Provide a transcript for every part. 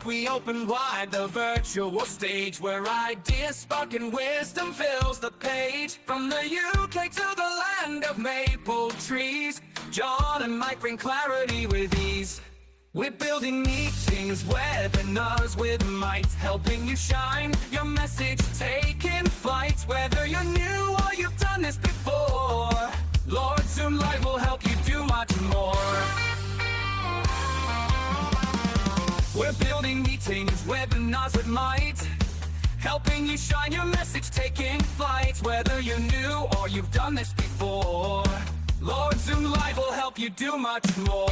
we open wide the virtual stage where ideas spark and wisdom fills the page. From the UK to the land of maple trees, John and Mike bring clarity with ease. We're building meetings, webinars with might, helping you shine your message, taking flight. Whether you're new or you've done this before, Lord Zoom Live will help you do much more. We're building meetings, webinars with might, helping you shine your message, taking flight. Whether you're new or you've done this before, Lord Zoom Live will help you do much more.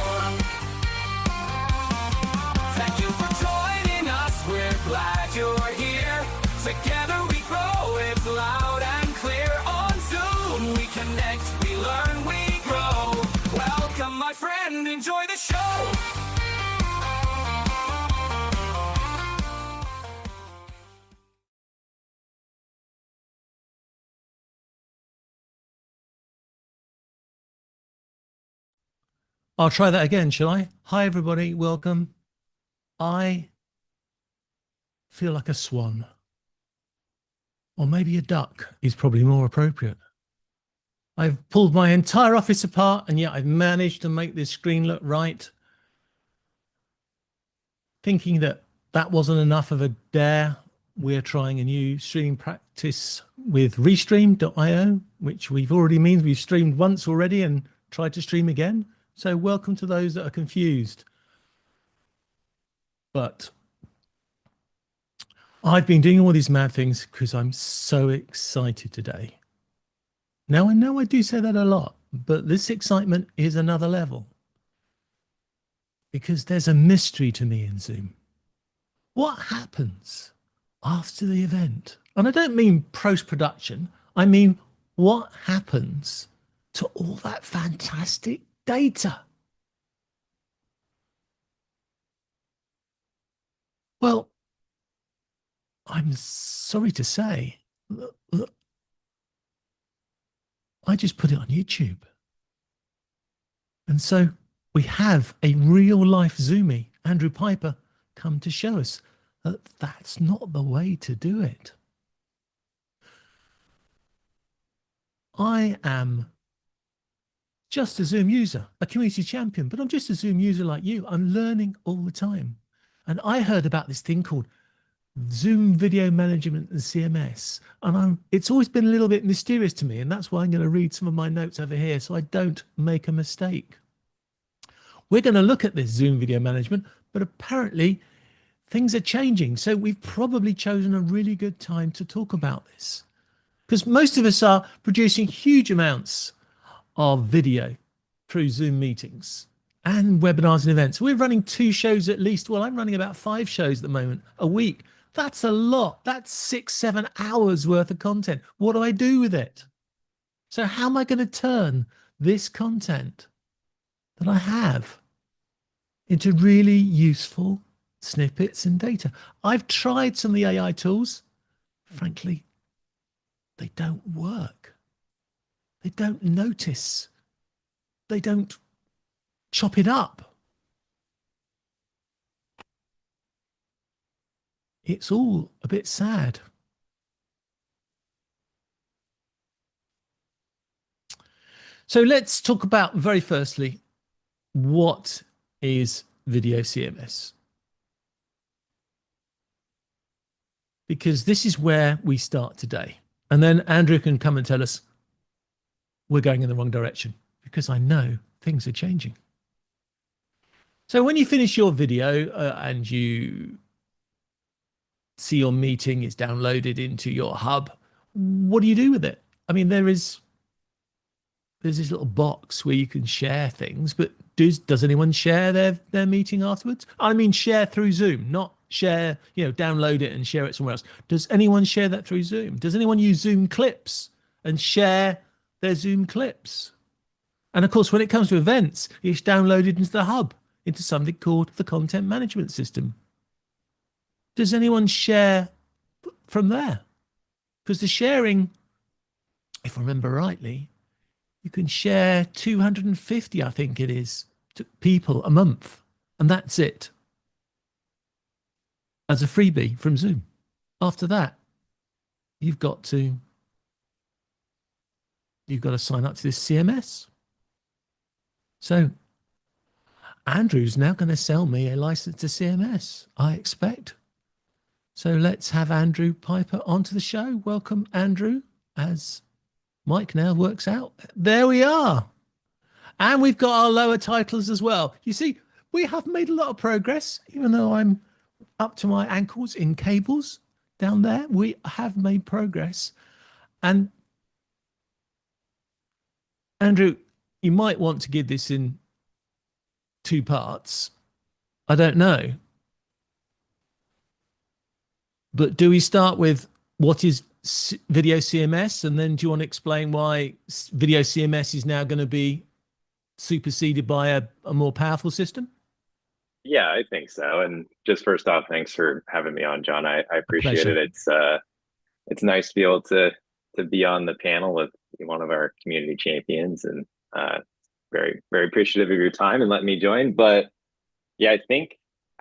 Thank you for joining us, we're glad you're here. Together we grow, it's loud and clear. On Zoom we connect, we learn, we grow. Welcome my friend, enjoy the show. I'll try that again, shall I? Hi everybody, welcome. I feel like a swan, or maybe a duck is probably more appropriate. I've pulled my entire office apart and yet I've managed to make this screen look right. Thinking that that wasn't enough of a dare, we're trying a new streaming practice with Restream.io, which we've streamed once already and tried to stream again. So welcome to those that are confused. But I've been doing all these mad things because I'm so excited today. Now, I know I do say that a lot, but this excitement is another level because there's a mystery to me in Zoom. What happens after the event? And I don't mean post-production. I mean, what happens to all that fantastic data? Well, I'm sorry to say, I just put it on YouTube. And so we have a real life Zoomie, Andrew Piper, come to show us that that's not the way to do it. I am just a Zoom user, a community champion, but I'm just a Zoom user like you. I'm learning all the time. And I heard about this thing called Zoom Video Management and CMS. And it's always been a little bit mysterious to me. And that's why I'm going to read some of my notes over here so I don't make a mistake. We're going to look at this Zoom Video Management, but apparently things are changing. So we've probably chosen a really good time to talk about this, because most of us are producing huge amounts of video through Zoom meetings and webinars and events. We're running 2 shows at least. Well, I'm running about 5 shows at the moment a week. That's a lot. That's 6-7 hours worth of content. What do I do with it? So how am I going to turn this content that I have into really useful snippets and data? I've tried some of the AI tools. Frankly, they don't work. They don't notice. They don't chop it up. It's all a bit sad. So let's talk about, very firstly, what is Video CMS? Because this is where we start today. And then Andrew can come and tell us we're going in the wrong direction, because I know things are changing. So when you finish your video and you see your meeting is downloaded into your hub, what do you do with it? I mean, there's this little box where you can share things, but does anyone share their meeting afterwards? I mean, share through Zoom, not share, download it and share it somewhere else. Does anyone share that through Zoom? Does anyone use Zoom clips and share their Zoom clips? And of course, when it comes to events, it's downloaded into the hub, into something called the content management system. Does anyone share from there? Because the sharing, if I remember rightly, you can share 250, I think it is, to people a month, and that's it. as a freebie from Zoom. After that, you've got to sign up to this CMS. So Andrew's now going to sell me a license to CMS, I expect. So let's have Andrew Piper onto the show. Welcome, Andrew, as Mike now works out. There we are. And we've got our lower titles as well. You see, we have made a lot of progress, even though I'm up to my ankles in cables down there. We have made progress. And Andrew, you might want to give this in 2 parts. I don't know. But do we start with what is Video CMS? And then do you want to explain why Video CMS is now going to be superseded by a more powerful system? Yeah, I think so. And just first off, thanks for having me on, John. I appreciate it. It's nice to be able to be on the panel with one of our community champions, and very, very appreciative of your time and letting me join. But yeah, I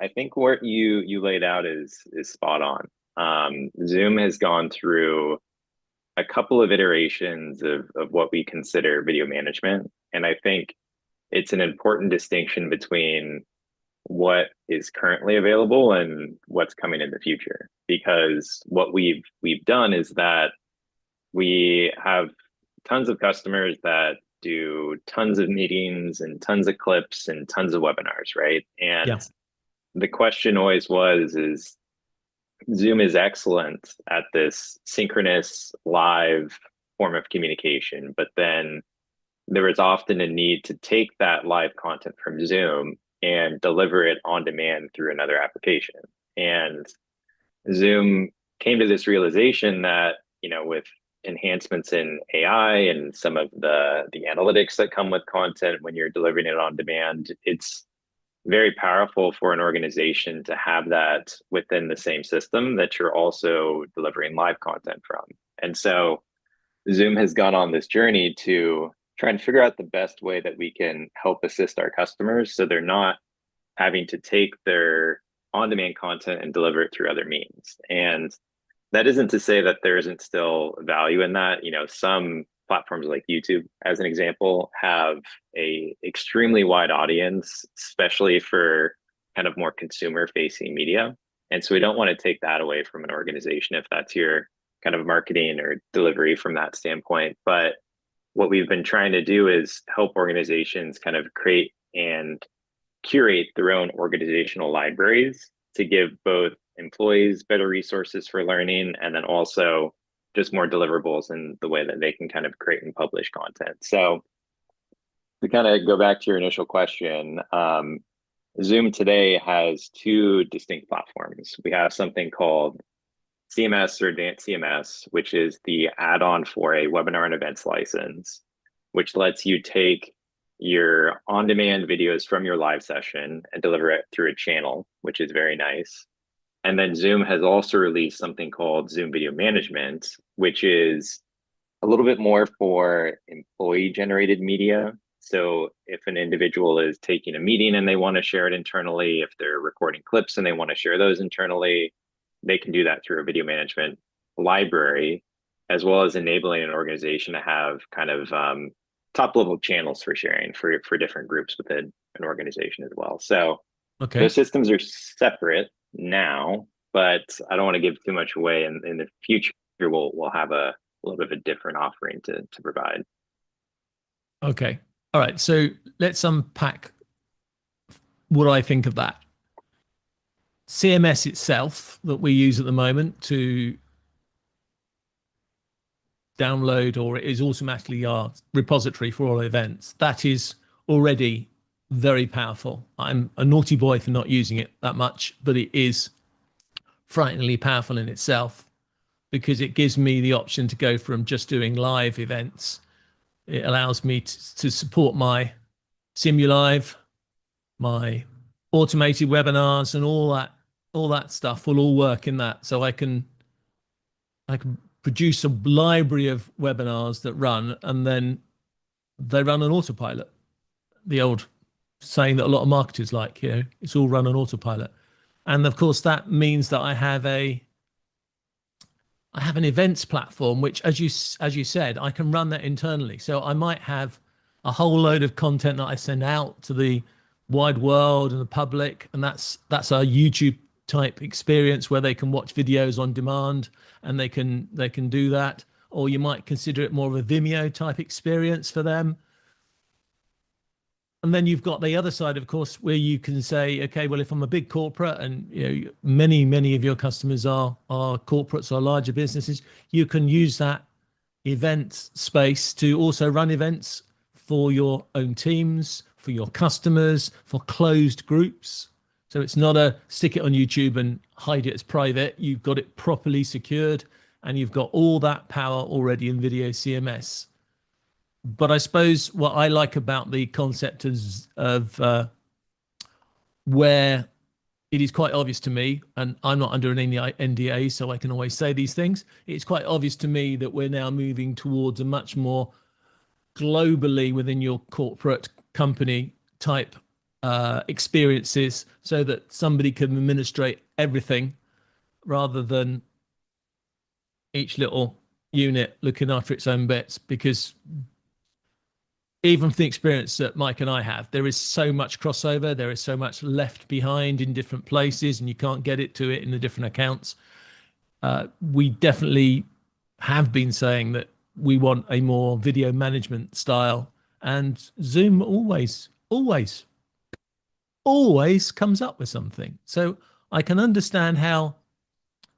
think what you laid out is spot on. Zoom has gone through a couple of iterations of what we consider video management. And I think it's an important distinction between what is currently available and what's coming in the future. Because what we've done is that we have tons of customers that do tons of meetings and tons of clips and tons of webinars, right? And the question always is Zoom is excellent at this synchronous live form of communication, but then there is often a need to take that live content from Zoom and deliver it on demand through another application. And Zoom came to this realization that, with enhancements in AI and some of the analytics that come with content when you're delivering it on demand, it's very powerful for an organization to have that within the same system that you're also delivering live content from. And so Zoom has gone on this journey to try and figure out the best way that we can help assist our customers so they're not having to take their on-demand content and deliver it through other means. And that isn't to say that there isn't still value in that. Some platforms like YouTube, as an example, have a extremely wide audience, especially for kind of more consumer-facing media. And so we don't want to take that away from an organization if that's your kind of marketing or delivery from that standpoint. But what we've been trying to do is help organizations kind of create and curate their own organizational libraries to give both employees better resources for learning, and then also just more deliverables in the way that they can kind of create and publish content. So to kind of go back to your initial question, Zoom today has 2 distinct platforms. We have something called CMS or Advanced CMS, which is the add-on for a webinar and events license, which lets you take your on-demand videos from your live session and deliver it through a channel, which is very nice. And then Zoom has also released something called Zoom Video Management, which is a little bit more for employee-generated media. So if an individual is taking a meeting and they want to share it internally, if they're recording clips and they want to share those internally, they can do that through a video management library, as well as enabling an organization to have kind of top-level channels for sharing for different groups within an organization as well. So those systems are separate now, but I don't want to give too much away. In the future, we'll have a little bit of a different offering to provide. Okay. All right. So let's unpack what I think of that. CMS itself that we use at the moment to download, or it is automatically our repository for all events. That is already very powerful. I'm a naughty boy for not using it that much, but it is frighteningly powerful in itself because it gives me the option to go from just doing live events. It allows me to support my Simulive, my automated webinars, and all that stuff will all work in that. So I can produce a library of webinars that run, and then they run on autopilot. The old saying that a lot of marketers like, it's all run on autopilot. And of course, that means that I have an events platform, which, as you said, I can run that internally. So I might have a whole load of content that I send out to the wide world and the public, and that's a YouTube type experience where they can watch videos on demand, and they can do that. Or you might consider it more of a Vimeo type experience for them. And then you've got the other side, of course, where you can say, okay, well, if I'm a big corporate, and many of your customers are corporates or larger businesses, you can use that event space to also run events for your own teams, for your customers, for closed groups. So it's not a stick it on YouTube and hide it as private. You've got it properly secured, and you've got all that power already in Video CMS. But I suppose what I like about the concept of where it is quite obvious to me, and I'm not under an NDA, so I can always say these things. It's quite obvious to me that we're now moving towards a much more globally within your corporate company type experiences, so that somebody can administrate everything rather than each little unit looking after its own bits. Because even from the experience that Mike and I have, there is so much crossover, there is so much left behind in different places, and you can't get it to it in the different accounts. We definitely have been saying that we want a more video management style, and Zoom always comes up with something. So I can understand how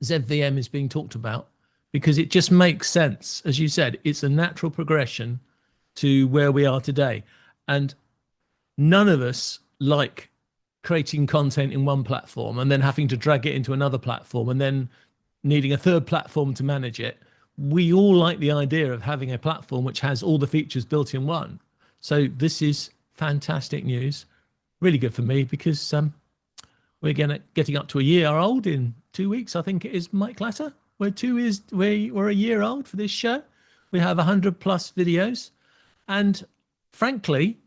ZVM is being talked about, because it just makes sense. As you said, it's a natural progression to where we are today. And none of us like creating content in one platform and then having to drag it into another platform and then needing a third platform to manage it. We all like the idea of having a platform which has all the features built in one. So this is fantastic news. Really good for me, because we're getting up to a year old in 2 weeks, I think it is, Mike Latter. We're a year old for this show. We have 100 plus videos. And frankly,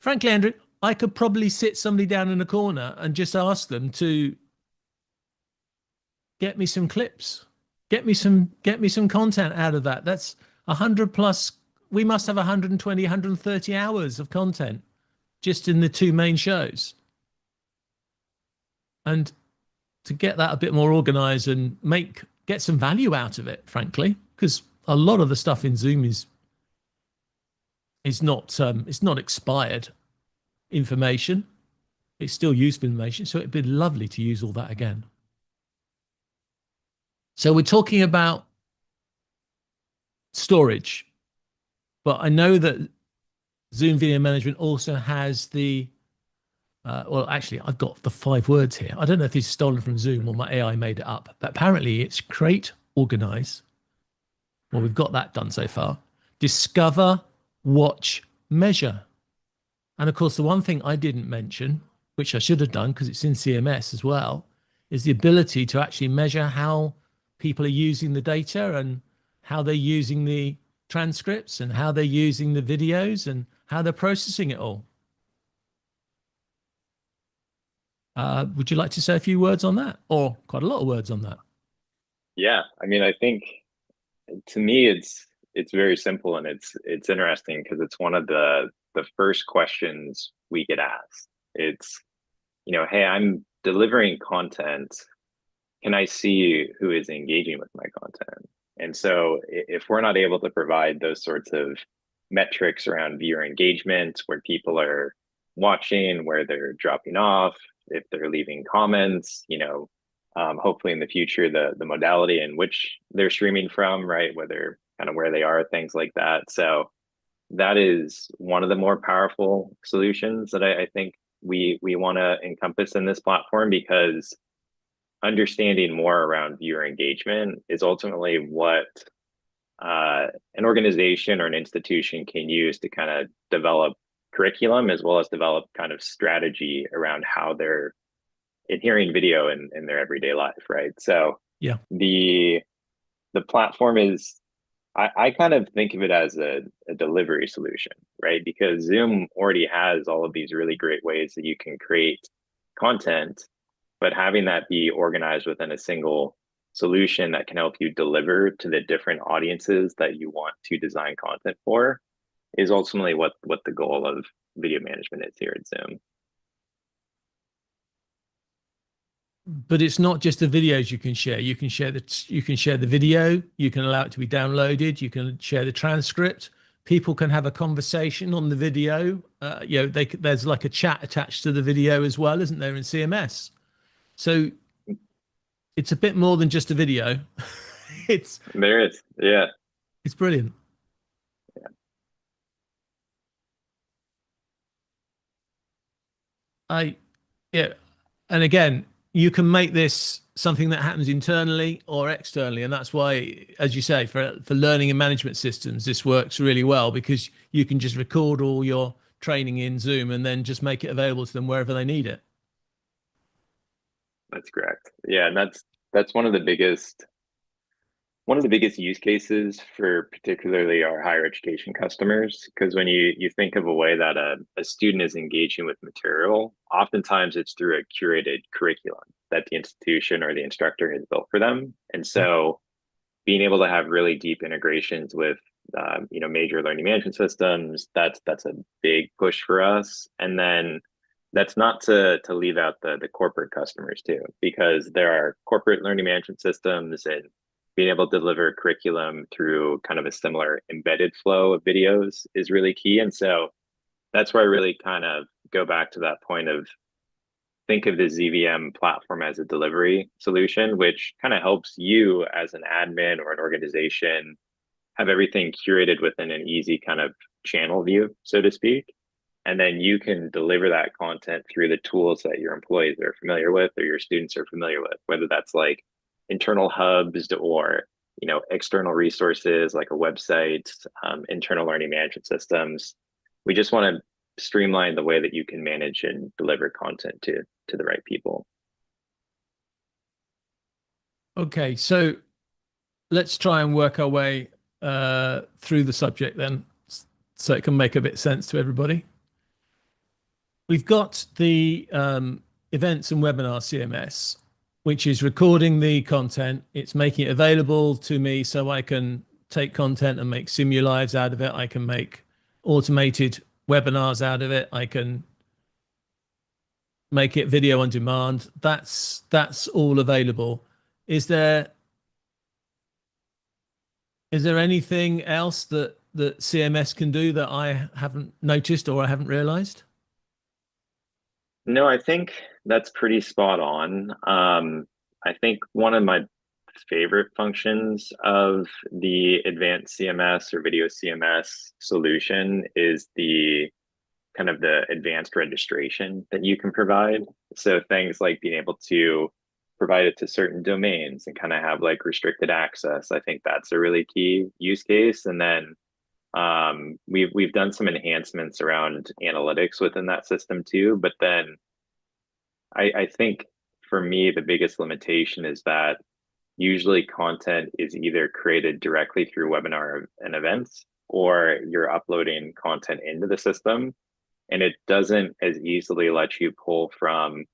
Andrew, I could probably sit somebody down in a corner and just ask them to get me some clips, get me some content out of that. That's 100 plus. We must have 120, 130 hours of content just in the two main shows. And to get that a bit more organized and get some value out of it, frankly, because a lot of the stuff in Zoom is it's not expired information. It's still useful information. So it'd be lovely to use all that again. So we're talking about storage, but I know that Zoom Video Management also has the, well, actually, I've got the 5 words here. I don't know if this is stolen from Zoom or my AI made it up, but apparently it's create, organize. Well, we've got that done so far. Discover, watch, measure. And of course, the one thing I didn't mention, which I should have done because it's in CMS as well, is the ability to actually measure how people are using the data and how they're using the transcripts and how they're using the videos and how they're processing it all. Would you like to say a few words on that, or quite a lot of words on that? Yeah, I mean, I think to me, it's very simple, and it's interesting because it's one of the first questions we get asked. It's, hey, I'm delivering content. Can I see who is engaging with my content? And so if we're not able to provide those sorts of metrics around viewer engagement, where people are watching, where they're dropping off, if they're leaving comments, hopefully in the future, the modality in which they're streaming from, right, whether kind of where they are, things like that. So that is one of the more powerful solutions that I think we want to encompass in this platform, because understanding more around viewer engagement is ultimately what an organization or an institution can use to kind of develop curriculum, as well as develop kind of strategy around how they're adhering video in their everyday life, right? So yeah, the platform is, I kind of think of it as a delivery solution, right? Because Zoom already has all of these really great ways that you can create content, but having that be organized within a single solution that can help you deliver to the different audiences that you want to design content for is ultimately what the goal of video management is here at Zoom. But it's not just the videos you can share. You can share the video. You can allow it to be downloaded. You can share the transcript. People can have a conversation on the video. There's like a chat attached to the video as well, isn't there, in CMS? So it's a bit more than just a video. There is, yeah. It's brilliant. And again, you can make this something that happens internally or externally. And that's why, as you say, for learning and management systems, this works really well, because you can just record all your training in Zoom and then just make it available to them wherever they need it. That's correct. Yeah, and that's one of the biggest use cases for particularly our higher education customers, because when you think of a way that a student is engaging with material, oftentimes it's through a curated curriculum that the institution or the instructor has built for them. And so being able to have really deep integrations with major learning management systems, that's a big push for us. And then that's not to leave out the corporate customers too, because there are corporate learning management systems, and being able to deliver curriculum through kind of a similar embedded flow of videos is really key. And so that's where I really kind of go back to that point of think of the ZVM platform as a delivery solution, which kind of helps you as an admin or an organization have everything curated within an easy kind of channel view, so to speak. And then you can deliver that content through the tools that your employees are familiar with or your students are familiar with, whether that's like internal hubs or external resources like a website, internal learning management systems. We just want to streamline the way that you can manage and deliver content to the right people. Okay, so let's try and work our way through the subject then, so it can make a bit of sense to everybody. We've got the events and webinar CMS, which is recording the content. It's making it available to me so I can take content and make simulives out of it. I can make automated webinars out of it. I can make it video on demand. That's all available. Is there anything else that CMS can do that I haven't noticed or I haven't realized? No, I think that's pretty spot on. I think one of my favorite functions of the advanced CMS or video CMS solution is the kind of the advanced registration that you can provide. So things like being able to provide it to certain domains and kind of have like restricted access. I think that's a really key use case. And then we've done some enhancements around analytics within that system too. But then I think for me, the biggest limitation is that usually content is either created directly through webinar and events, or you're uploading content into the system, and it doesn't as easily let you pull from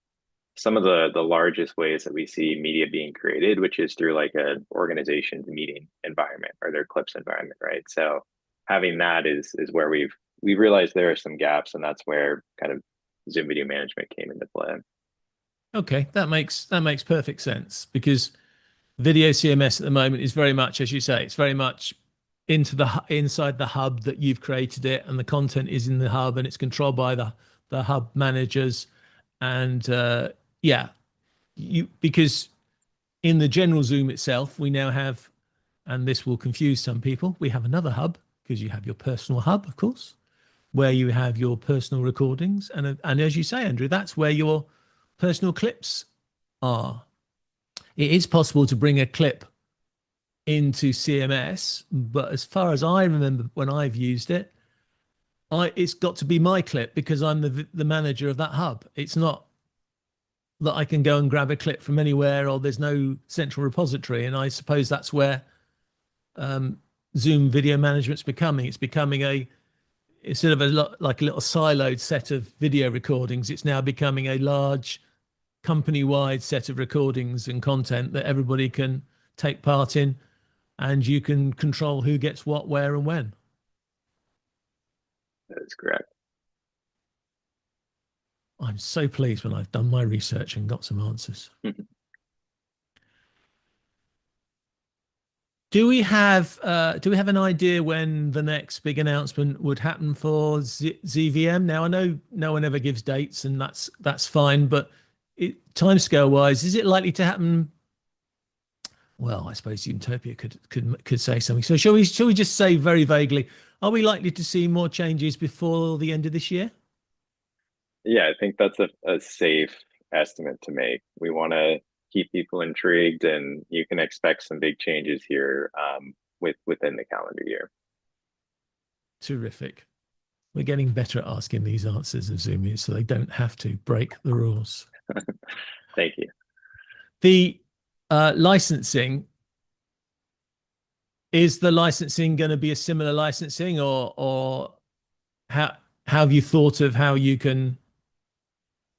some of the largest ways that we see media being created, which is through like an organization's meeting environment or their clips environment, right? So having that is where we realized there are some gaps, and that's where kind of Zoom Video Management came into play. Okay, that makes perfect sense, because video CMS at the moment is very much, as you say, it's very much inside the hub that you've created it, and the content is in the hub, and it's controlled by the hub managers. And because in the general Zoom itself, we now have, and this will confuse some people, we have another hub, because you have your personal hub, of course, where you have your personal recordings. And as you say, Andrew, that's where your personal clips are. It is possible to bring a clip into CMS, but as far as I remember when I've used it, it's got to be my clip, because I'm the manager of that hub. It's not that I can go and grab a clip from anywhere, or there's no central repository. And I suppose that's where Zoom Video Management's becoming. It's becoming instead of like a little siloed set of video recordings, it's now becoming a large company-wide set of recordings and content that everybody can take part in, and you can control who gets what, where, and when. That is correct. I'm so pleased when I've done my research and got some answers. Do we have an idea when the next big announcement would happen for ZVM? Now, I know no one ever gives dates, and that's fine, but timescale wise, is it likely to happen? Well, I suppose Utopia could say something. So shall we just say very vaguely, are we likely to see more changes before the end of this year? Yeah, I think that's a safe estimate to make. We want to keep people intrigued, and you can expect some big changes here within the calendar year. Terrific. We're getting better at asking these answers of Zoom, so they don't have to break the rules. Thank you. The licensing, is the licensing going to be a similar licensing, or how have you thought of how you can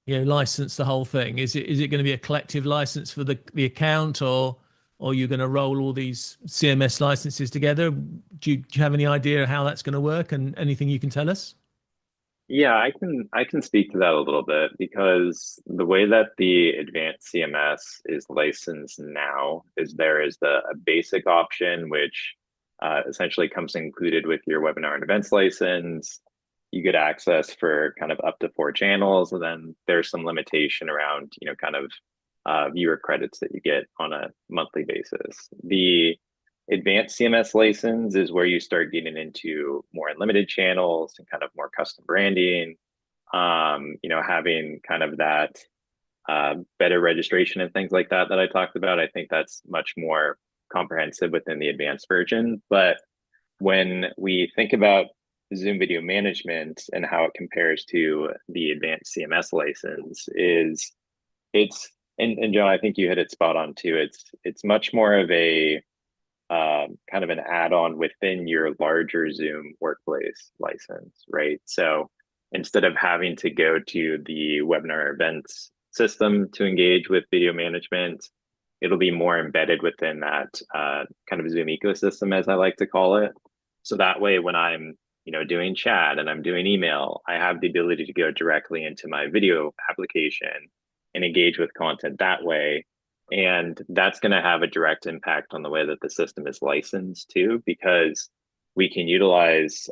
license the whole thing? Is it going to be a collective license for the account, or you're going to roll all these CMS licenses together? Do you have any idea how that's going to work, and anything you can tell us? Yeah, I can speak to that a little bit, because the way that the advanced CMS is licensed now is there is a basic option, which essentially comes included with your webinar and events license. You get access for kind of up to 4 channels, and then there's some limitation around, kind of viewer credits that you get on a monthly basis. The advanced CMS license is where you start getting into more unlimited channels and kind of more custom branding, having kind of that better registration and things like that I talked about. I think that's much more comprehensive within the advanced version. But when we think about Zoom video management and how it compares to the advanced CMS license, and John, I think you hit it spot on too. It's much more of a kind of an add-on within your larger Zoom workplace license, right? So instead of having to go to the webinar events system to engage with video management, it'll be more embedded within that kind of Zoom ecosystem, as I like to call it. So that way, when I'm doing chat and I'm doing email, I have the ability to go directly into my video application and engage with content that way. And that's going to have a direct impact on the way that the system is licensed too, because we can utilize,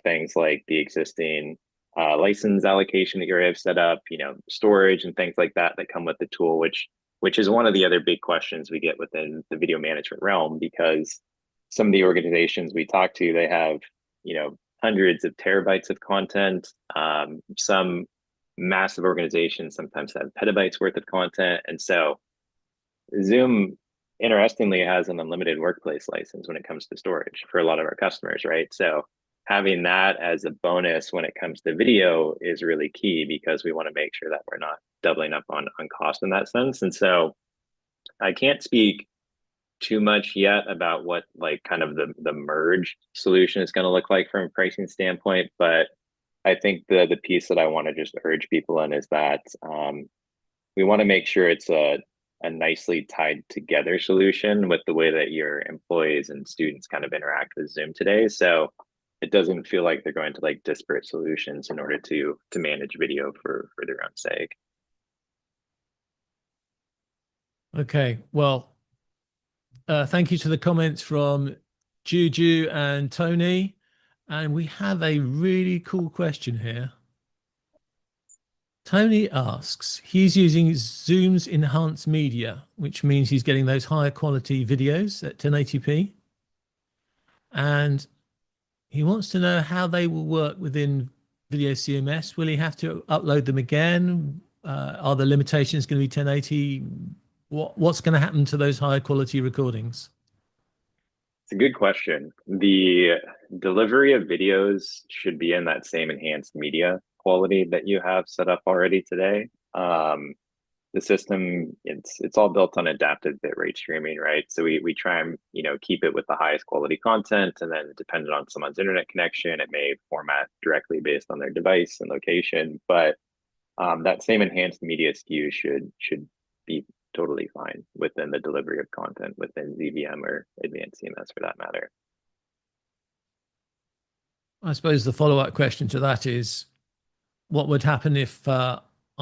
things like the existing license allocation that you already have set up, storage and things like that come with the tool, which is one of the other big questions we get within the video management realm, because some of the organizations we talk to, they have, hundreds of terabytes of content. Some massive organizations sometimes have petabytes worth of content. And so Zoom, interestingly, has an unlimited workplace license when it comes to storage for a lot of our customers, right? So having that as a bonus when it comes to video is really key, because we want to make sure that we're not doubling up on cost in that sense. And so I can't speak too much yet about what kind of the merge solution is going to look like from a pricing standpoint, but I think the piece that I want to just urge people in is that we want to make sure it's a nicely tied together solution with the way that your employees and students kind of interact with Zoom today. So it doesn't feel like they're going to disparate solutions in order to manage video for their own sake. Okay, well, thank you to the comments from Juju and Tony. And we have a really cool question here. Tony asks, he's using Zoom's enhanced media, which means he's getting those higher quality videos at 1080p. And he wants to know how they will work within Video CMS. Will he have to upload them again? Are the limitations going to be 1080? What's going to happen to those higher quality recordings? It's a good question. The delivery of videos should be in that same enhanced media quality that you have set up already today. The system, it's all built on adaptive bitrate streaming, right? So we try and keep it with the highest quality content, and then depending on someone's internet connection, it may format directly based on their device and location. But that same enhanced media SKU should be totally fine within the delivery of content within ZVM or advanced CMS for that matter. I suppose the follow-up question to that is, what would happen if I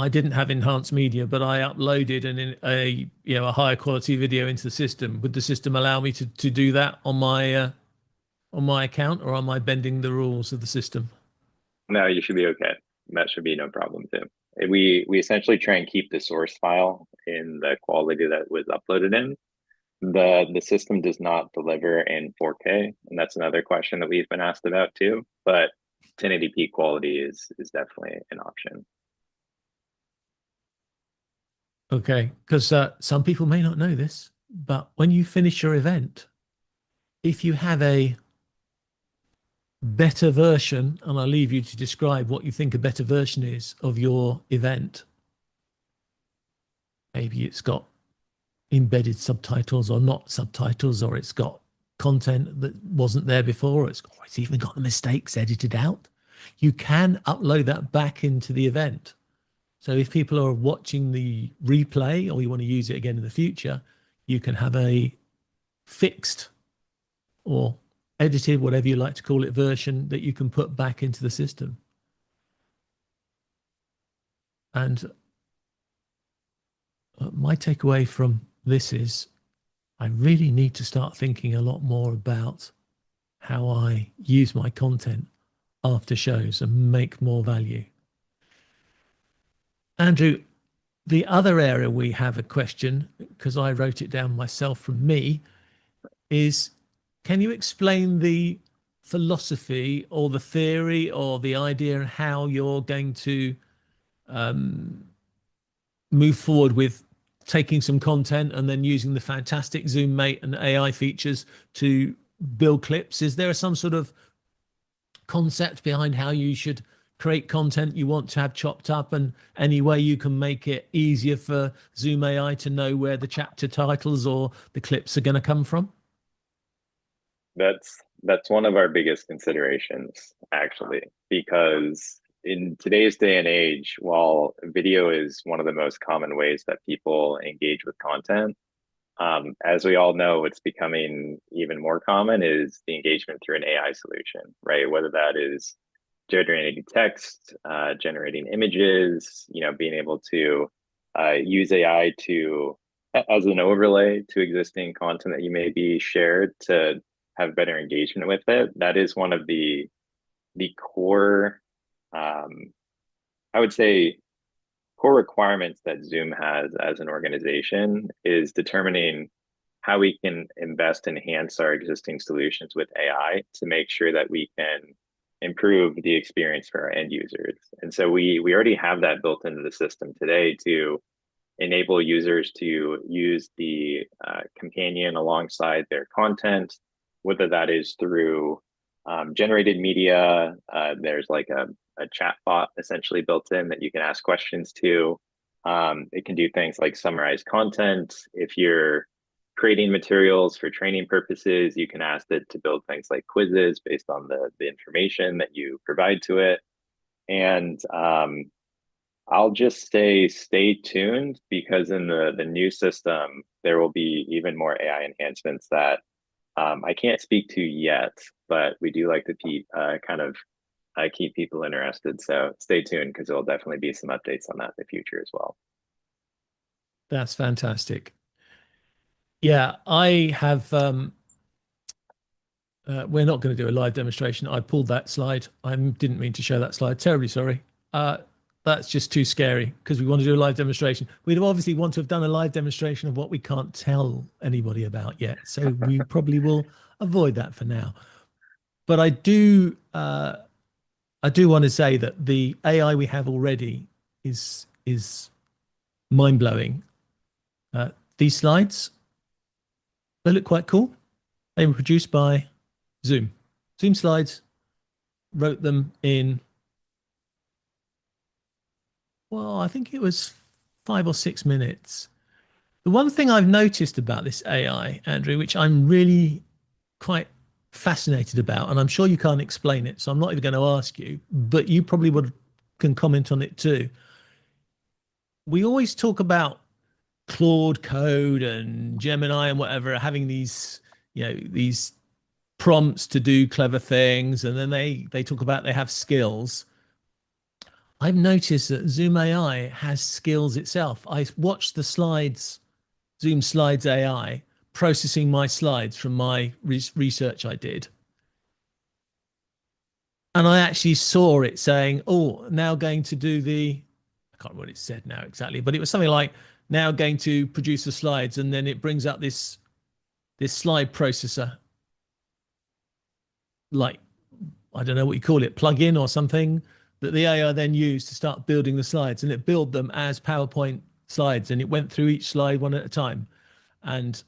didn't have enhanced media, but I uploaded a higher quality video into the system? Would the system allow me to do that on my account, or am I bending the rules of the system? No, you should be okay. That should be no problem too. We essentially try and keep the source file in the quality that was uploaded in. The system does not deliver in 4K, and that's another question that we've been asked about too. But 1080p quality is definitely an option. Okay, because some people may not know this, but when you finish your event, if you have a better version, and I'll leave you to describe what you think a better version is of your event. Maybe it's got embedded subtitles or not subtitles, or it's got content that wasn't there before, or it's even got the mistakes edited out. You can upload that back into the event. So if people are watching the replay or you want to use it again in the future, you can have a fixed or edited, whatever you like to call it, version that you can put back into the system. And my takeaway from this is I really need to start thinking a lot more about how I use my content after shows and make more value. Andrew, the other area we have a question, because I wrote it down myself from me, is can you explain the philosophy or the theory or the idea and how you're going to move forward with taking some content and then using the fantastic Zoom Mate and AI features to build clips? Is there some sort of concept behind how you should create content you want to have chopped up, and any way you can make it easier for Zoom AI to know where the chapter titles or the clips are going to come from? That's one of our biggest considerations, actually, because in today's day and age, while video is one of the most common ways that people engage with content, as we all know, what's becoming even more common is the engagement through an AI solution, right? Whether that is generating text, generating images, being able to use AI to as an overlay to existing content that you may be shared to have better engagement with it. That is one of the core, I would say, core requirements that Zoom has as an organization is determining how we can enhance our existing solutions with AI to make sure that we can improve the experience for our end users. And so we already have that built into the system today to enable users to use the companion alongside their content, whether that is through generated media. There's like a chat bot essentially built in that you can ask questions to. It can do things like summarize content. If you're creating materials for training purposes, you can ask it to build things like quizzes based on the information that you provide to it. And I'll just say stay tuned, because in the new system, there will be even more AI enhancements that I can't speak to yet, but we do like to keep people interested. So stay tuned, because there will definitely be some updates on that in the future as well. That's fantastic. Yeah, I have. We're not going to do a live demonstration. I pulled that slide. I didn't mean to show that slide. Terribly sorry. That's just too scary, because we want to do a live demonstration. We'd obviously want to have done a live demonstration of what we can't tell anybody about yet. So we probably will avoid that for now. But I do want to say that the AI we have already is mind-blowing. These slides, they look quite cool. They were produced by Zoom. Zoom Slides wrote them in, well, I think it was 5 or 6 minutes. The one thing I've noticed about this AI, Andrew, which I'm really quite fascinated about, and I'm sure you can't explain it, so I'm not even going to ask you, but you probably can comment on it too, we always talk about Claude Code and Gemini and whatever having these, these prompts to do clever things, and then they talk about they have skills. I've noticed that Zoom AI has skills itself. I watched the slides, Zoom Slides AI, processing my slides from my research I did. And I actually saw it saying, oh, now going to do I can't remember what it said now exactly, but it was something like, now going to produce the slides. And then it brings up this slide processor, like, I don't know what you call it, plug-in or something, that the AI then used to start building the slides, and it built them as PowerPoint slides, and it went through each slide one at a time. And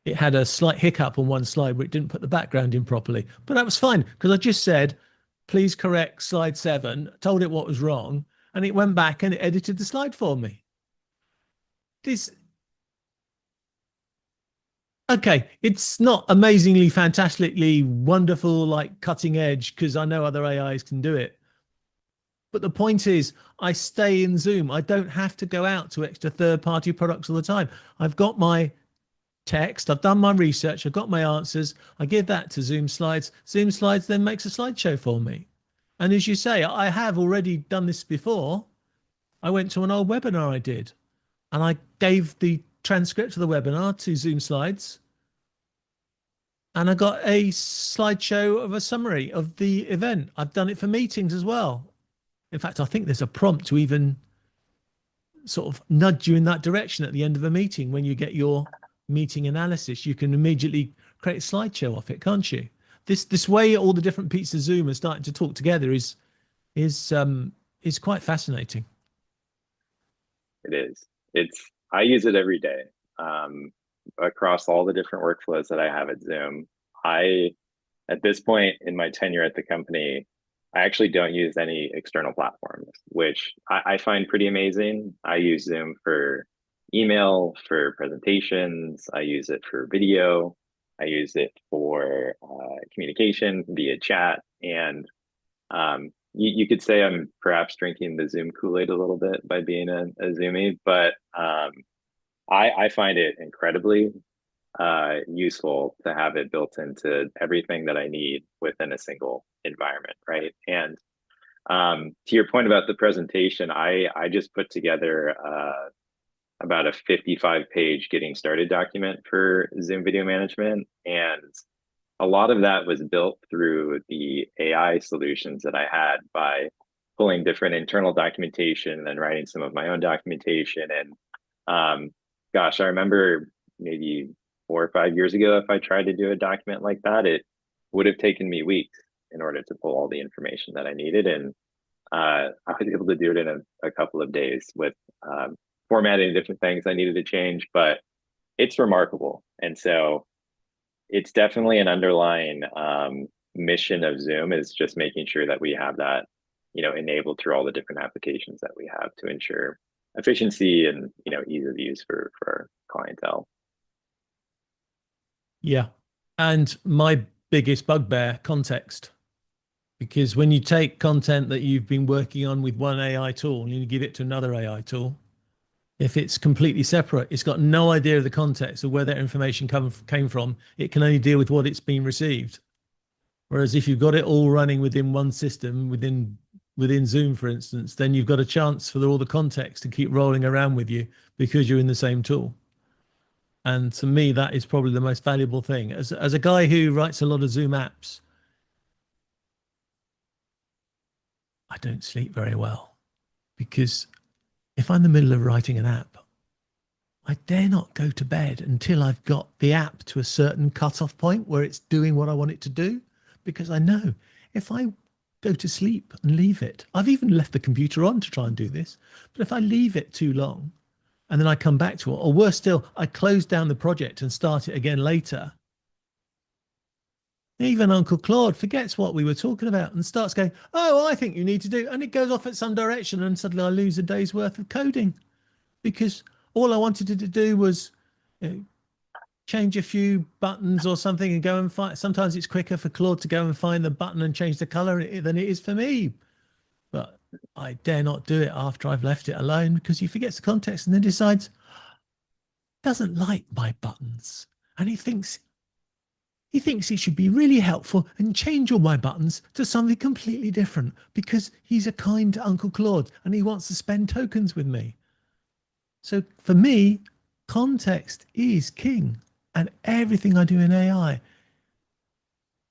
it had a slight hiccup on one slide where it didn't put the background in properly, but that was fine because I just said, please correct slide 7, told it what was wrong, and it went back and it edited the slide for me. Okay, it's not amazingly, fantastically wonderful, like cutting edge, because I know other AIs can do it. But the point is, I stay in Zoom. I don't have to go out to extra third-party products all the time. I've got my text, I've done my research, I've got my answers. I give that to Zoom Slides. Zoom Slides then makes a slideshow for me. And as you say, I have already done this before. I went to an old webinar I did, and I gave the transcript of the webinar to Zoom Slides, and I got a slideshow of a summary of the event. I've done it for meetings as well. In fact, I think there's a prompt to even sort of nudge you in that direction at the end of a meeting. When you get your meeting analysis, you can immediately create a slideshow off it, can't you? This way all the different pieces of Zoom are starting to talk together is quite fascinating. It is. I use it every day. Across all the different workflows that I have at Zoom. At this point in my tenure at the company, I actually don't use any external platforms, which I find pretty amazing. I use Zoom for email, for presentations. I use it for video. I use it for communication via chat. And you could say I'm perhaps drinking the Zoom Kool-Aid a little bit by being a Zoomie, but I find it incredibly useful to have it built into everything that I need within a single environment, right? And to your point about the presentation, I just put together about a 55-page getting started document for Zoom video management. And a lot of that was built through the AI solutions that I had by pulling different internal documentation and writing some of my own documentation. And gosh, I remember maybe 4 or 5 years ago, if I tried to do a document like that, it would have taken me weeks in order to pull all the information that I needed. And I was able to do it in a couple of days with formatting different things I needed to change, but it's remarkable. And so it's definitely an underlying mission of Zoom, is just making sure that we have that, enabled through all the different applications that we have to ensure efficiency and, ease of use for our clientele. Yeah. And my biggest bugbear, context. Because when you take content that you've been working on with one AI tool and you give it to another AI tool, if it's completely separate, it's got no idea of the context of where that information came from. It can only deal with what it's been received. Whereas if you've got it all running within one system, within Zoom, for instance, then you've got a chance for all the context to keep rolling around with you because you're in the same tool. And to me, that is probably the most valuable thing. As a guy who writes a lot of Zoom apps, I don't sleep very well, because if I'm in the middle of writing an app, I dare not go to bed until I've got the app to a certain cutoff point where it's doing what I want it to do, because I know if I go to sleep and leave it, I've even left the computer on to try and do this, but if I leave it too long and then I come back to it, or worse still, I close down the project and start it again later, even Uncle Claude forgets what we were talking about and starts going, oh, I think you need to do, and it goes off at some direction, and suddenly I lose a day's worth of coding, because all I wanted to do was change a few buttons or something and go and find. Sometimes it's quicker for Claude to go and find the button and change the color than it is for me. But I dare not do it after I've left it alone, because he forgets the context and then decides doesn't like my buttons, and he thinks it should be really helpful and change all my buttons to something completely different because he's a kind Uncle Claude and he wants to spend tokens with me. So for me, context is king. And everything I do in AI,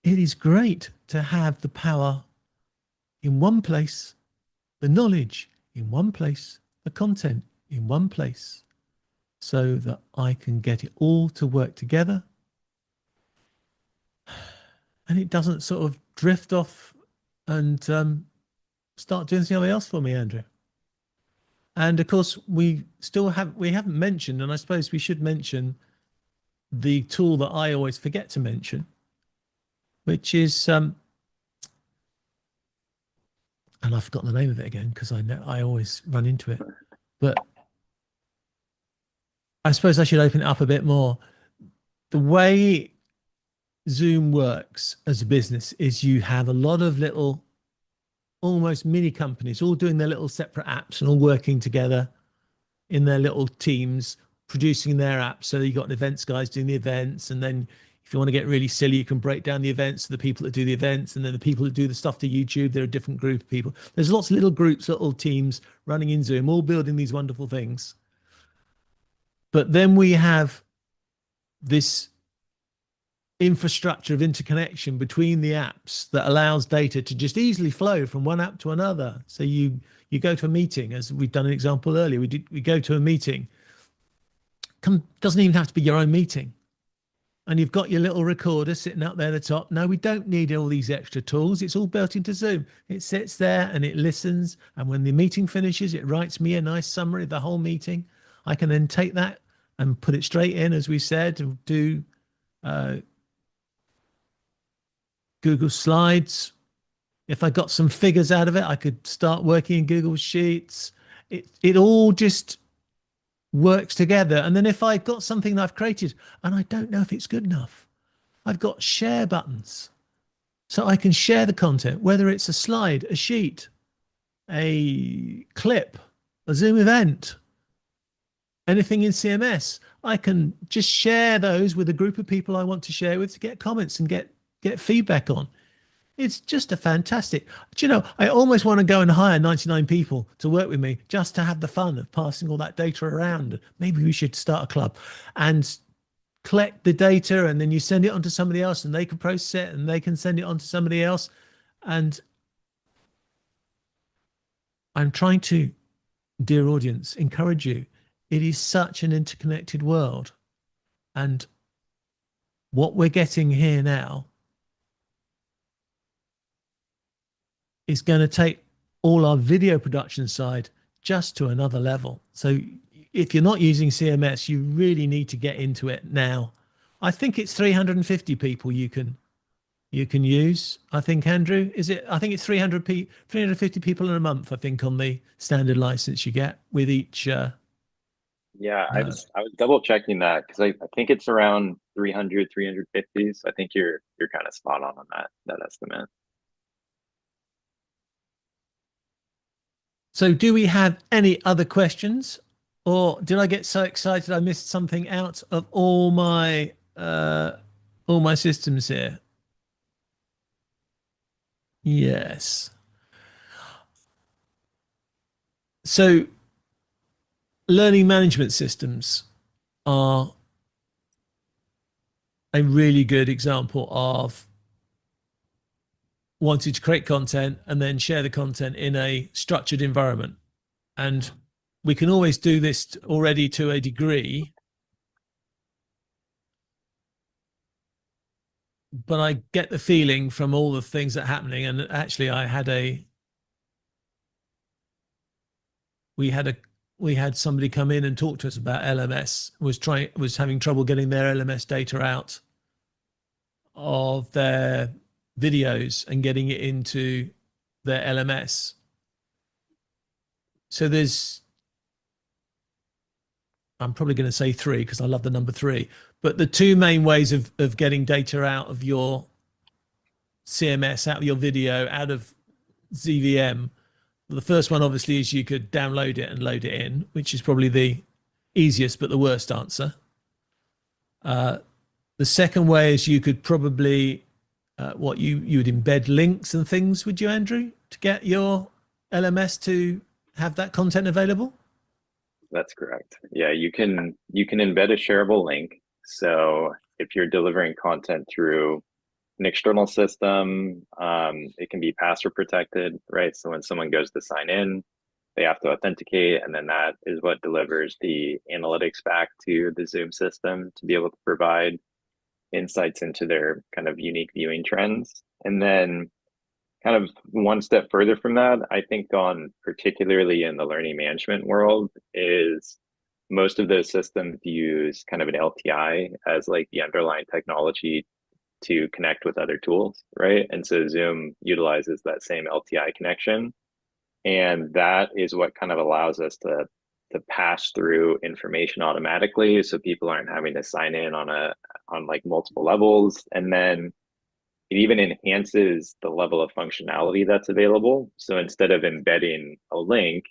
it is great to have the power in one place, the knowledge in one place, the content in one place, so that I can get it all to work together. And it doesn't sort of drift off and start doing something else for me, Andrew. And of course, we haven't mentioned, and I suppose we should mention the tool that I always forget to mention, which is, and I've forgotten the name of it again because I know I always run into it, but I suppose I should open it up a bit more. The way Zoom works as a business is you have a lot of little, almost mini companies, all doing their little separate apps and all working together in their little teams, producing their apps. So you've got an events guys doing the events, and then if you want to get really silly, you can break down the events to the people that do the events, and then the people that do the stuff to YouTube, they're a different group of people. There's lots of little groups, little teams running in Zoom, all building these wonderful things. But then we have this infrastructure of interconnection between the apps that allows data to just easily flow from one app to another. So you go to a meeting, as we've done an example earlier. We go to a meeting. Doesn't even have to be your own meeting. And you've got your little recorder sitting up there at the top. No, we don't need all these extra tools. It's all built into Zoom. It sits there and it listens. And when the meeting finishes, it writes me a nice summary of the whole meeting. I can then take that and put it straight in, as we said, and do Google Slides. If I got some figures out of it, I could start working in Google Sheets. It all just works together. And then if I've got something that I've created and I don't know if it's good enough, I've got share buttons. So I can share the content, whether it's a slide, a sheet, a clip, a Zoom event, anything in CMS. I can just share those with a group of people I want to share with to get comments and get feedback on. It's just a fantastic. Do you know, I almost want to go and hire 99 people to work with me just to have the fun of passing all that data around. Maybe we should start a club and collect the data, and then you send it on to somebody else and they can process it and they can send it on to somebody else. And I'm trying to, dear audience, encourage you. It is such an interconnected world. And what we're getting here now is going to take all our video production side just to another level. So if you're not using CMS, you really need to get into it now. I think it's 350 people you can use. I think, Andrew, is it? I think it's 350 people in a month, I think, on the standard license you get with each. Yeah, I was double checking that because I think it's around 300, 350. So I think you're kind of spot on that estimate. So do we have any other questions, or did I get so excited I missed something out of all my systems here? Yes. So learning management systems are a really good example of wanting to create content and then share the content in a structured environment. And we can always do this already to a degree, but I get the feeling from all the things that are happening. And actually we had somebody come in and talk to us about LMS, was having trouble getting their LMS data out of their videos and getting it into their LMS. So I'm probably going to say 3 because I love the number 3, but the 2 main ways of getting data out of your CMS, out of your video, out of ZVM, The first one obviously is you could download it and load it in, which is probably the easiest but the worst answer. The second way is you could probably you would embed links and things, would you, Andrew, to get your LMS to have that content available? That's correct. Yeah, you can embed a shareable link. So if you're delivering content through an external system, it can be password protected, right? So when someone goes to sign in, they have to authenticate, and then that is what delivers the analytics back to the Zoom system to be able to provide insights into their kind of unique viewing trends. And then kind of one step further from that, I think on particularly in the learning management world is most of those systems use kind of an LTI as like the underlying technology to connect with other tools, right? And so Zoom utilizes that same LTI connection. And that is what kind of allows us to pass through information automatically, so people aren't having to sign in on like multiple levels. And then it even enhances the level of functionality that's available. So instead of embedding a link,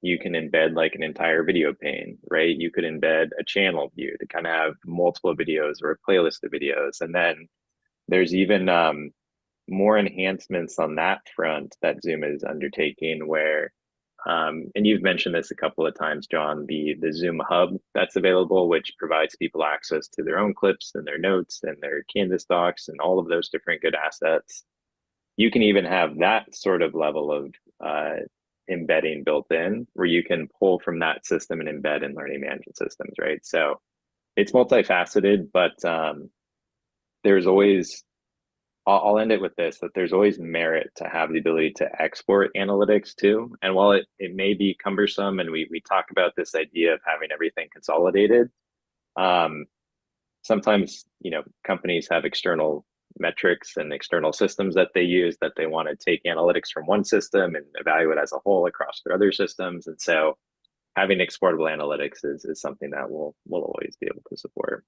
you can embed like an entire video pane, right? You could embed a channel view to kind of have multiple videos or a playlist of videos. And then there's even more enhancements on that front that Zoom is undertaking where, and you've mentioned this a couple of times, John, the Zoom Hub that's available, which provides people access to their own clips and their notes and their Canvas docs and all of those different good assets. You can even have that sort of level of embedding built in where you can pull from that system and embed in learning management systems, right? So it's multifaceted, but there's always, I'll end it with this, that there's always merit to have the ability to export analytics too. And while it may be cumbersome, and we talk about this idea of having everything consolidated, sometimes, companies have external metrics and external systems that they use that they want to take analytics from one system and evaluate as a whole across their other systems. And so having exportable analytics is something that we'll always be able to support.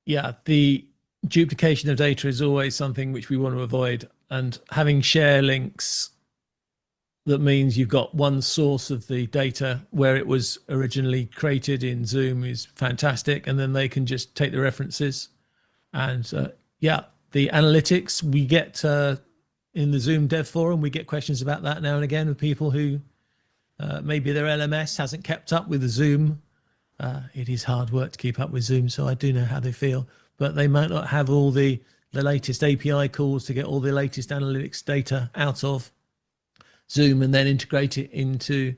Yeah, the duplication of data is always something which we want to avoid. And having share links, that means you've got one source of the data where it was originally created in Zoom is fantastic. And then they can just take the references. And the analytics we get in the Zoom Dev Forum, we get questions about that now and again with people who maybe their LMS hasn't kept up with the Zoom. It is hard work to keep up with Zoom, so I do know how they feel, but they might not have all the latest API calls to get all the latest analytics data out of Zoom and then integrate it into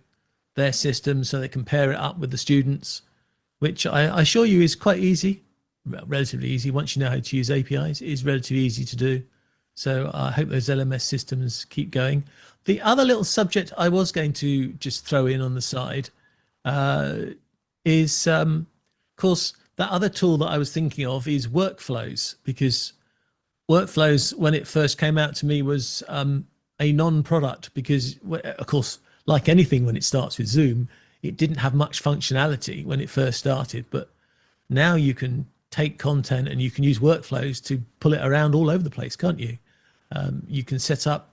their system so they can pair it up with the students, which I assure you is quite easy, relatively easy. Once you know how to use APIs, it is relatively easy to do. So I hope those LMS systems keep going. The other little subject I was going to just throw in on the side is, of course, that other tool that I was thinking of is workflows, because workflows, when it first came out to me, was a non-product because, of course, like anything when it starts with Zoom, it didn't have much functionality when it first started. But now you can take content and you can use workflows to pull it around all over the place, can't you? You can set up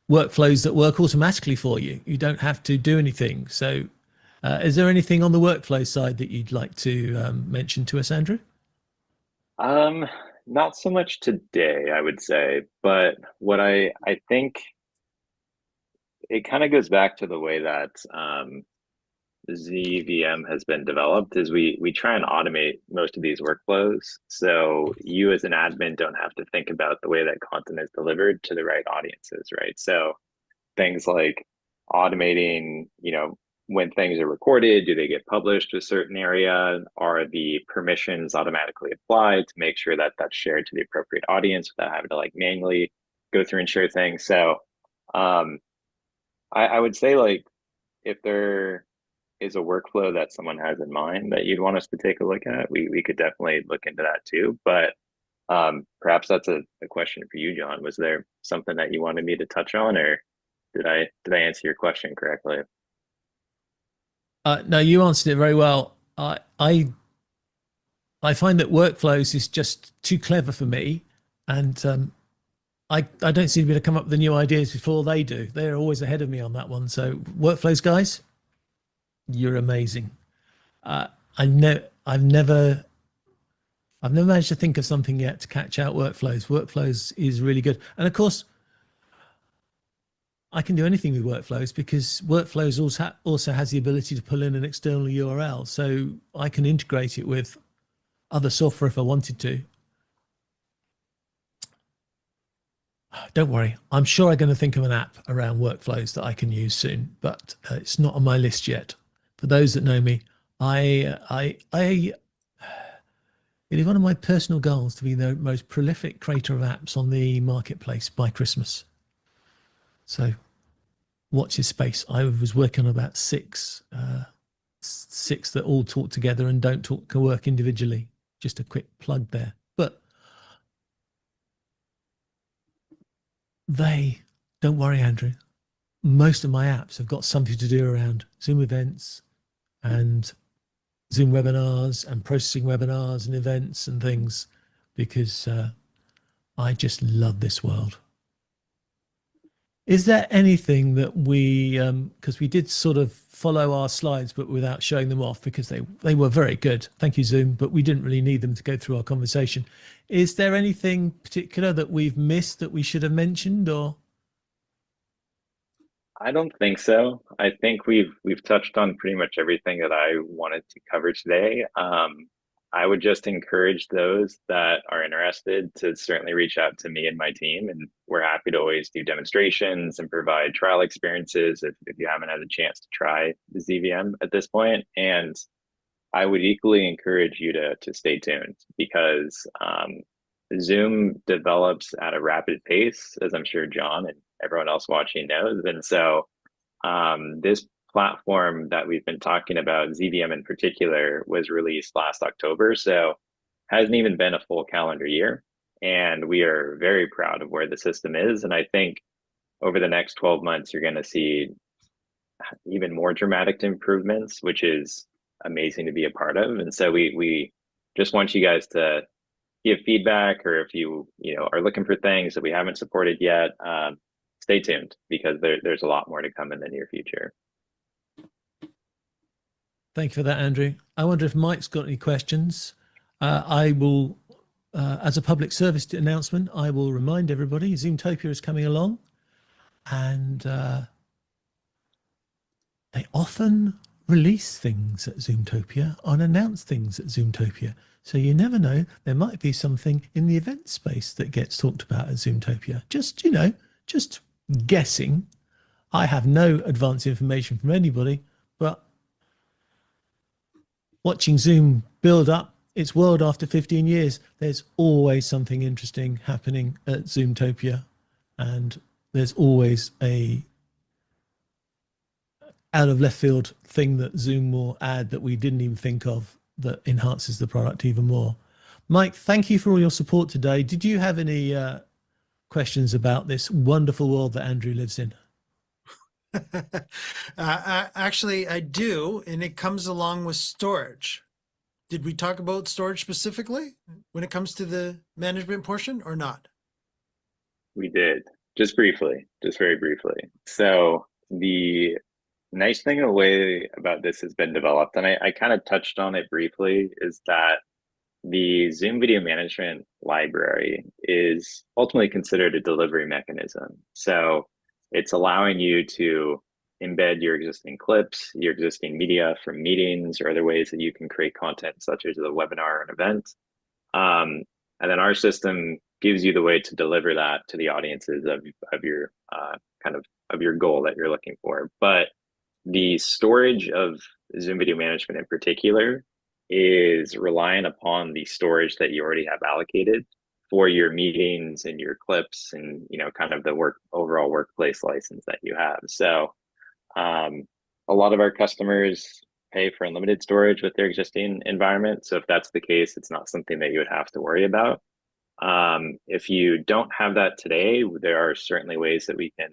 workflows that work automatically for you. You don't have to do anything. So is there anything on the workflow side that you'd like to mention to us, Andrew? Not so much today, I would say, but what I think it kind of goes back to the way that ZVM has been developed is we try and automate most of these workflows. So you as an admin don't have to think about the way that content is delivered to the right audiences, right? So things like automating, when things are recorded, do they get published to a certain area? Are the permissions automatically applied to make sure that that's shared to the appropriate audience without having to like manually go through and share things? So I would say, like, if there is a workflow that someone has in mind that you'd want us to take a look at, we could definitely look into that too. But perhaps that's a question for you, John. Was there something that you wanted me to touch on, or did I answer your question correctly? No, you answered it very well. I find that workflows is just too clever for me, and I don't seem to be able to come up with the new ideas before they do. They're always ahead of me on that one. So workflows, guys, you're amazing. Uh, I know I've never managed to think of something yet to catch out workflows. Workflows is really good. And of course, I can do anything with workflows because workflows also has the ability to pull in an external URL. So I can integrate it with other software if I wanted to. Don't worry, I'm sure I'm going to think of an app around workflows that I can use soon, but it's not on my list yet. For those that know me, it is one of my personal goals to be the most prolific creator of apps on the marketplace by Christmas. So watch this space. I was working on about six that all talk together and don't talk, can work individually. Just a quick plug there. But don't worry, Andrew. Most of my apps have got something to do around Zoom events and Zoom webinars and processing webinars and events and things because I just love this world. Is there anything that because we did sort of follow our slides, but without showing them off because they were very good. Thank you, Zoom, but we didn't really need them to go through our conversation. Is there anything particular that we've missed that we should have mentioned or? I don't think so. I think we've touched on pretty much everything that I wanted to cover today. I would just encourage those that are interested to certainly reach out to me and my team, and we're happy to always do demonstrations and provide trial experiences if you haven't had a chance to try the ZVM at this point. And I would equally encourage you to stay tuned because Zoom develops at a rapid pace, as I'm sure John and everyone else watching knows. And so this platform that we've been talking about, ZVM in particular, was released last October. So hasn't even been a full calendar year. And we are very proud of where the system is. And I think over the next 12 months, you're going to see even more dramatic improvements, which is amazing to be a part of. And so we just want you guys to give feedback, or if you are looking for things that we haven't supported yet, stay tuned because there's a lot more to come in the near future. Thank you for that, Andrew. I wonder if Mike's got any questions. I will, as a public service announcement, I will remind everybody Zoomtopia is coming along, and they often release things at Zoomtopia and announce things at Zoomtopia. So you never know, there might be something in the event space that gets talked about at Zoomtopia. Just guessing. I have no advance information from anybody, but watching Zoom build up its world after 15 years, there's always something interesting happening at Zoomtopia, and there's always a out of left field thing that Zoom will add that we didn't even think of that enhances the product even more. Mike, thank you for all your support today. Did you have any questions about this wonderful world that Andrew lives in? Actually, I do, and it comes along with storage. Did we talk about storage specifically when it comes to the management portion or not? We did, just briefly, just very briefly. So the nice thing in a way about this has been developed, and I kind of touched on it briefly, is that the Zoom Video Management Library is ultimately considered a delivery mechanism. So it's allowing you to embed your existing clips, your existing media from meetings, or other ways that you can create content, such as a webinar or an event. And then our system gives you the way to deliver that to the audiences of your of your goal that you're looking for. But the storage of Zoom Video Management in particular is reliant upon the storage that you already have allocated for your meetings and your clips and kind of the overall workplace license that you have. So a lot of our customers pay for unlimited storage with their existing environment. So if that's the case, it's not something that you would have to worry about. If you don't have that today, there are certainly ways that we can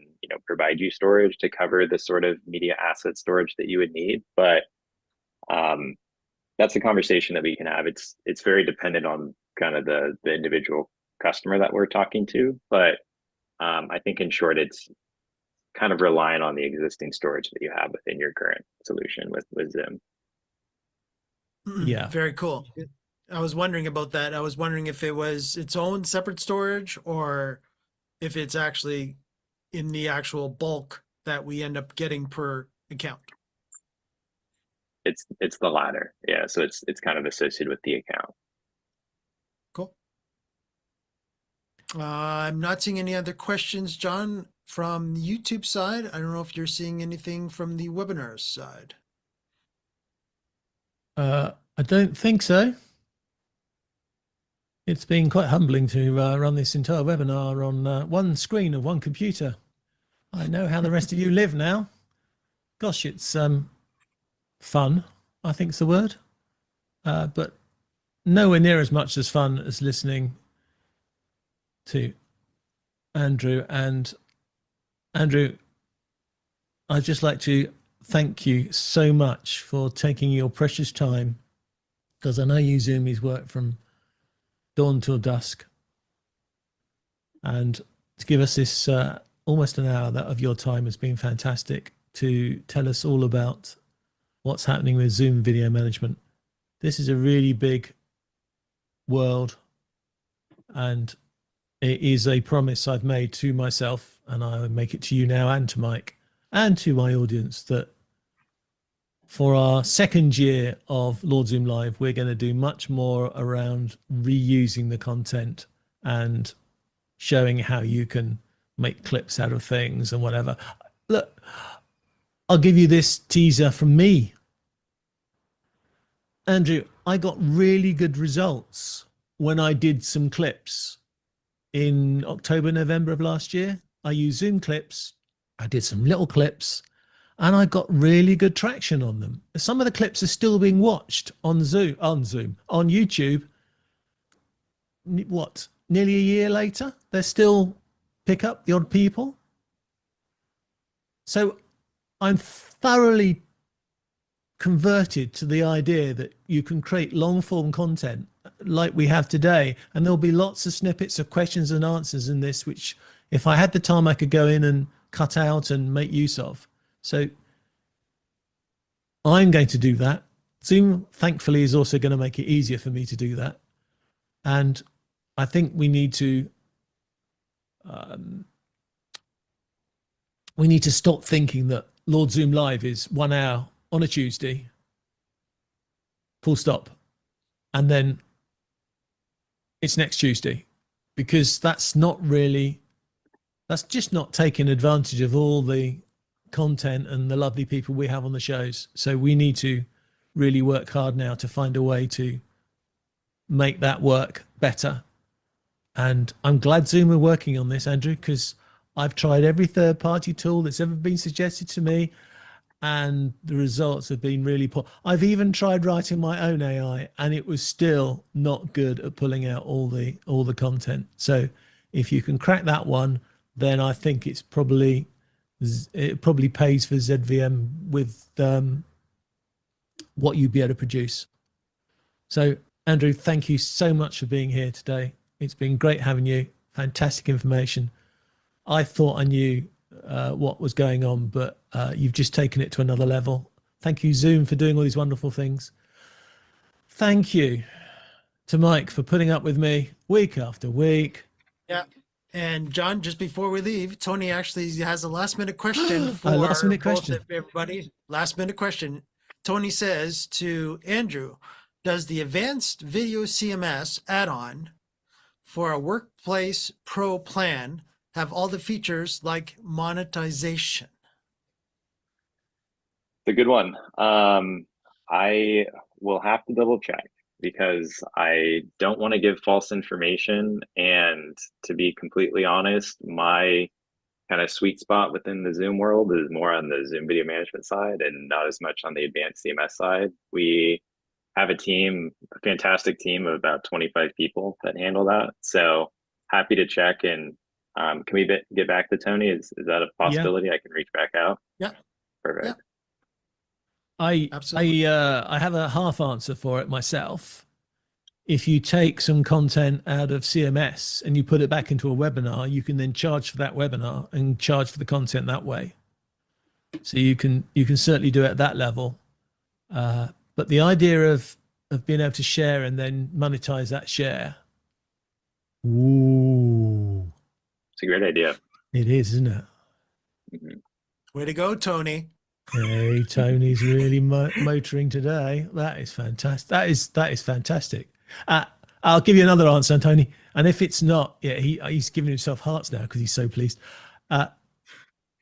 provide you storage to cover the sort of media asset storage that you would need. But that's a conversation that we can have. It's very dependent on kind of the individual customer that we're talking to, but I think in short, it's kind of relying on the existing storage that you have within your current solution with Zoom. Yeah. Very cool. I was wondering about that. I was wondering if it was its own separate storage or if it's actually in the actual bulk that we end up getting per account. It's the latter. Yeah. So it's kind of associated with the account. Cool. I'm not seeing any other questions, John, from the YouTube side. I don't know if you're seeing anything from the webinar side. I don't think so. It's been quite humbling to run this entire webinar on one screen of one computer. I know how the rest of you live now. Gosh, it's fun, I think's the word, but nowhere near as much as fun as listening to Andrew. And Andrew, I'd just like to thank you so much for taking your precious time, because I know you Zoomies work from dawn till dusk, and to give us this almost an hour of your time has been fantastic to tell us all about what's happening with Zoom video management. This is a really big world, and it is a promise I've made to myself, and I make it to you now and to Mike and to my audience, that for our second year of Lord Zoom Live, we're going to do much more around reusing the content and showing how you can make clips out of things and whatever. Look, I'll give you this teaser from me. Andrew, I got really good results when I did some clips in October, November of last year. I used Zoom clips. I did some little clips and I got really good traction on them. Some of the clips are still being watched on YouTube. What, nearly a year later? They still pick up the odd people. So I'm thoroughly converted to the idea that you can create long form content like we have today, and there'll be lots of snippets of questions and answers in this, which if I had the time I could go in and cut out and make use of. So I'm going to do that. Zoom thankfully is also going to make it easier for me to do that, and I think we need to stop thinking that Lord Zoom Live is 1 hour on a Tuesday, full stop, and then it's next Tuesday, because that's just not taking advantage of all the content and the lovely people we have on the shows. So we need to really work hard now to find a way to make that work better. And I'm glad Zoom are working on this, Andrew, because I've tried every third-party tool that's ever been suggested to me, and the results have been really poor. I've even tried writing my own AI, and it was still not good at pulling out all the content. So if you can crack that one, then I think it probably pays for ZVM with what you'd be able to produce. So Andrew, thank you so much for being here today. It's been great having you. Fantastic information. I thought I knew what was going on, but you've just taken it to another level. Thank you, Zoom, for doing all these wonderful things. Thank you to Mike for putting up with me week after week. Yeah. And John, just before we leave, Tony actually has a last minute question for last minute question. both of everybody. Last minute question. Tony says to Andrew, does the advanced video CMS add-on for a Workplace Pro plan have all the features like monetization? It's a good one. I will have to double check, because I don't want to give false information. And to be completely honest, my kind of sweet spot within the Zoom world is more on the Zoom video management side and not as much on the advanced CMS side. We have a fantastic team of about 25 people that handle that. So happy to check. And can we get back to Tony? Is that a possibility? Yeah. I can reach back out. Yeah. Perfect. Yeah. I have a half answer for it myself. if you take some content out of CMS and you put it back into a webinar, you can then charge for that webinar and charge for the content that way. So you can certainly do it at that level. But the idea of being able to share and then monetize that share, ooh, it's a great idea. it is, isn't it? Mm-hmm. Way to go, Tony. Hey, Tony's really motoring today. That is fantastic. That is fantastic. I'll give you another answer, Tony. And if it's not, yeah, he's giving himself hearts now because he's so pleased.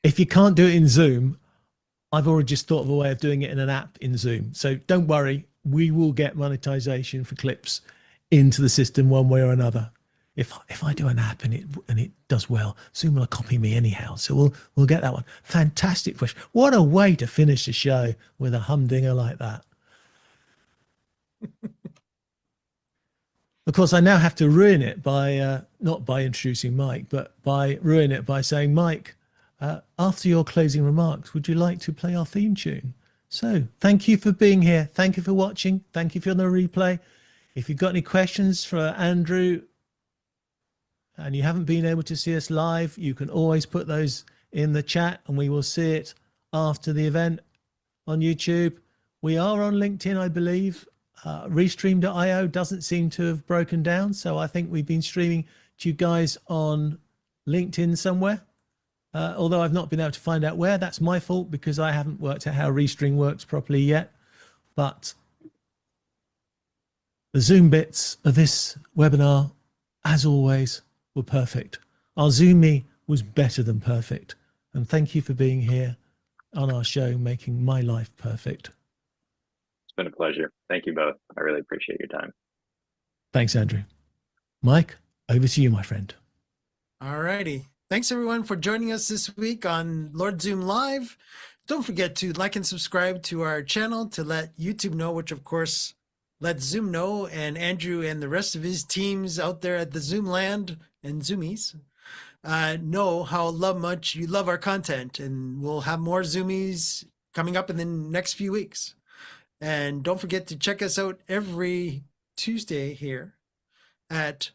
If you can't do it in Zoom, I've already just thought of a way of doing it in an app in Zoom. So don't worry, we will get monetization for clips into the system one way or another. If I do an app and it does well, Zoom will copy me anyhow. So we'll get that one. Fantastic question. What a way to finish the show with a humdinger like that. Of course, I now have to ruin it by not by introducing Mike, but by ruin it by saying, Mike, after your closing remarks, would you like to play our theme tune? So thank you for being here. Thank you for watching. Thank you for the replay. If you've got any questions for Andrew and you haven't been able to see us live, you can always put those in the chat and we will see it after the event on YouTube. We are on LinkedIn, I believe. Restream.io doesn't seem to have broken down. So I think we've been streaming to you guys on LinkedIn somewhere. Although I've not been able to find out where. That's my fault because I haven't worked out how Restream works properly yet. But the Zoom bits of this webinar, as always, were perfect. Our Zoom Me was better than perfect. And thank you for being here on our show, making my life perfect. It's been a pleasure. Thank you both. I really appreciate your time. Thanks, Andrew. Mike, over to you, my friend. All righty. Thanks, everyone, for joining us this week on Lord Zoom Live. Don't forget to like and subscribe to our channel to let YouTube know, which, of course, let Zoom know, and Andrew and the rest of his teams out there at the Zoom land and Zoomies know how much you love our content. And we'll have more Zoomies coming up in the next few weeks. And don't forget to check us out every Tuesday here at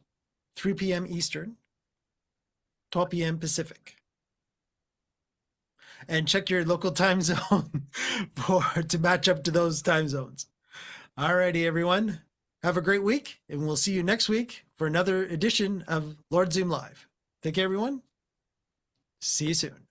3 p.m. Eastern, 12 p.m. Pacific. And check your local time zone to match up to those time zones. Alrighty, everyone. Have a great week, and we'll see you next week for another edition of Lord Zoom Live. Take care, everyone. See you soon.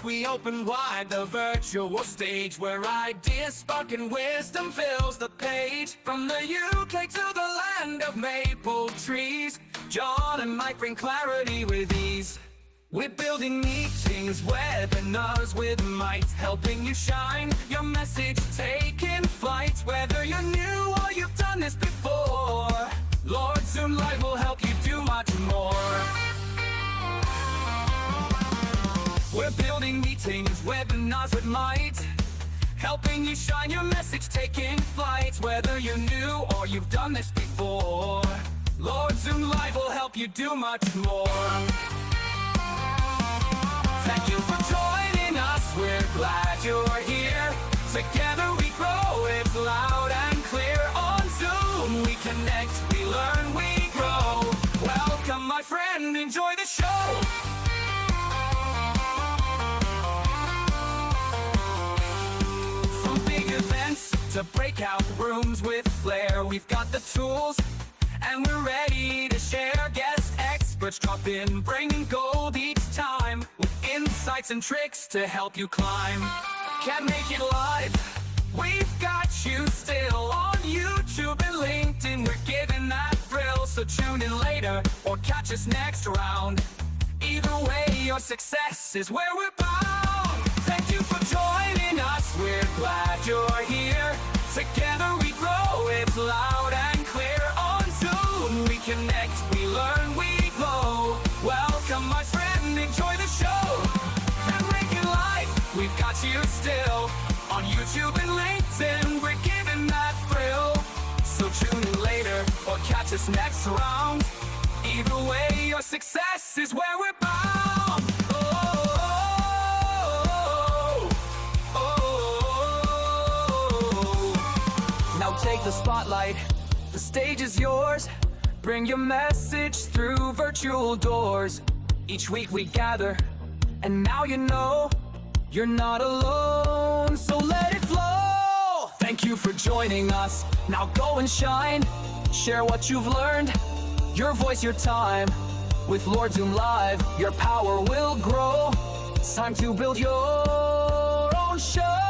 We open wide the virtual stage where ideas spark and wisdom fills the page. From the UK to the land of maple trees, John and Mike bring clarity with ease. We're building meetings, webinars with might, helping you shine your message, taking flight. Whether you're new or you've done this before, Lord Zoom Live will help you do much more. We're building meetings, webinars with might, helping you shine your message, taking flight. Whether you're new or you've done this before, Lord Zoom Live will help you do much more. Thank you for joining us, we're glad you're here. Together we grow, it's loud and clear. On Zoom we connect, we learn, we grow. Welcome my friend, enjoy the show. To breakout rooms with flair, we've got the tools and we're ready to share. Guest experts drop in, bringing gold each time, with insights and tricks to help you climb. Can't make it live? We've got you still on YouTube and LinkedIn. We're giving that thrill, so tune in later or catch us next round. Either way, your success is where we're bound. Thank you for joining us, we're glad you're here. Together we grow, it's loud and clear. On Zoom we connect, we learn, we glow. Welcome my friend, enjoy the show. And make it live, we've got you still. On YouTube and LinkedIn, we're giving that thrill. So tune in later or catch us this next round. Either way, your success is where we're bound. Now take the spotlight, the stage is yours. Bring your message through virtual doors. Each week we gather, and now you know you're not alone, so let it flow. Thank you for joining us. Now go and shine. Share what you've learned, your voice, your time. With Lord Zoom Live, your power will grow. It's time to build your own show.